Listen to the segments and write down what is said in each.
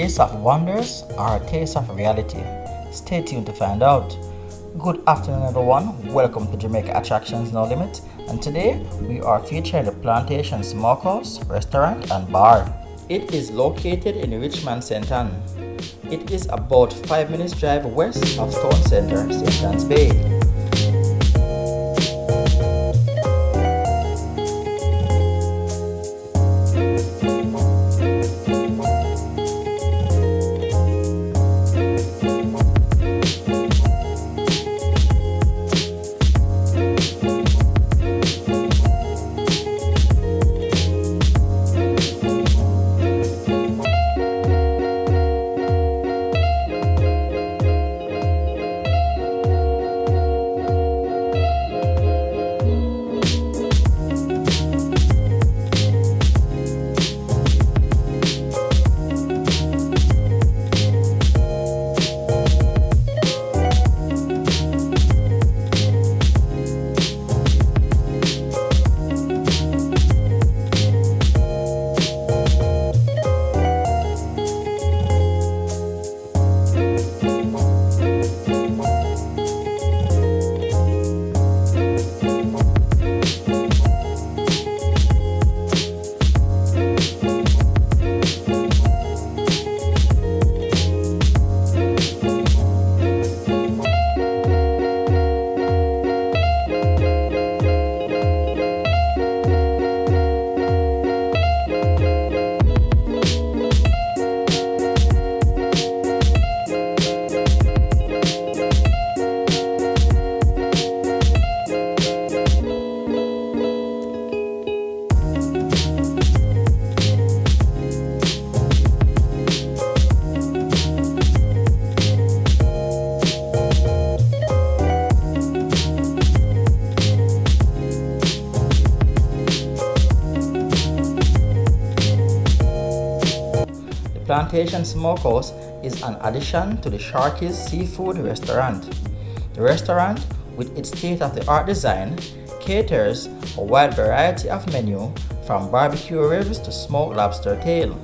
taste of wonders or a taste of reality? Stay tuned to find out. Good afternoon, everyone. Welcome to Jamaica Attractions No Limit, and today we are featuring the Plantation Smokehouse restaurant and bar. It is located in Richmond, St. Ann. It is about 5 minutes drive west of Town Centre, St. Ann's Bay. Plantation Smokehouse is an addition to the Sharkies seafood restaurant. The restaurant, with its state-of-the-art design, caters a wide variety of menu from barbecue ribs to smoked lobster tail.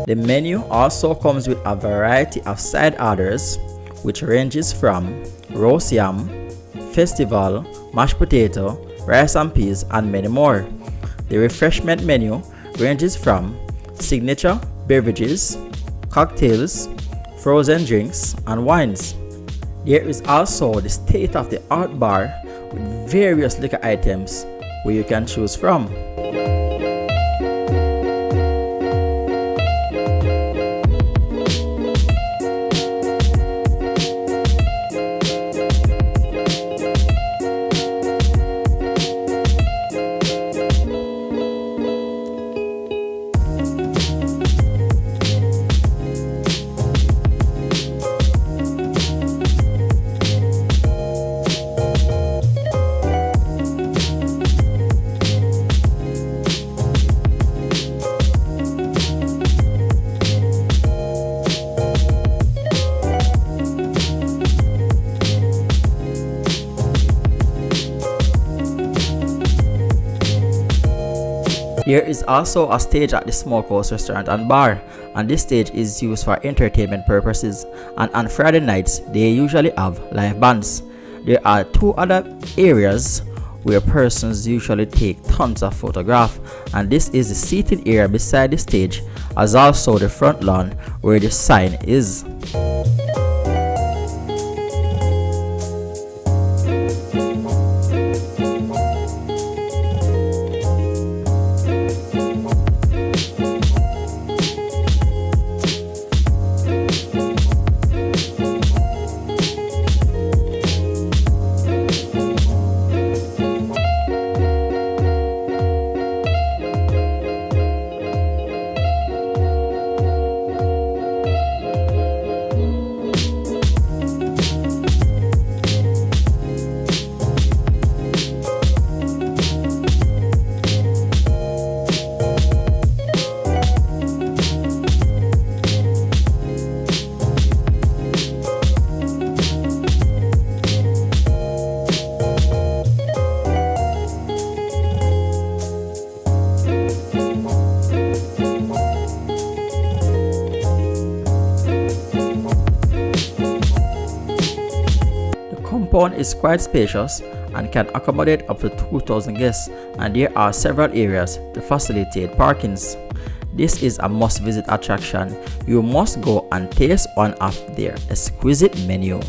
The menu also comes with a variety of side orders, which ranges from roast yam, festival, mashed potato, rice and peas, and many more. The refreshment menu ranges from signature beverages, cocktails, frozen drinks, and wines. There is also the state-of-the-art bar with various liquor items where you can choose from. There is also a stage at the Smokehouse restaurant and bar, and this stage is used for entertainment purposes, and on Friday nights they usually have live bands. There are two other areas where persons usually take tons of photographs, and this is the seating area beside the stage, as also the front lawn where the sign is. The compound is quite spacious and can accommodate up to 2,000 guests, and there are several areas to facilitate parkings. This is a must-visit attraction. You must go and taste one of their exquisite menu.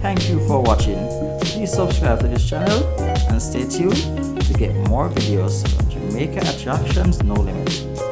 Thank you for watching. Please subscribe to this channel and stay tuned to get more videos on Jamaica attractions no limit.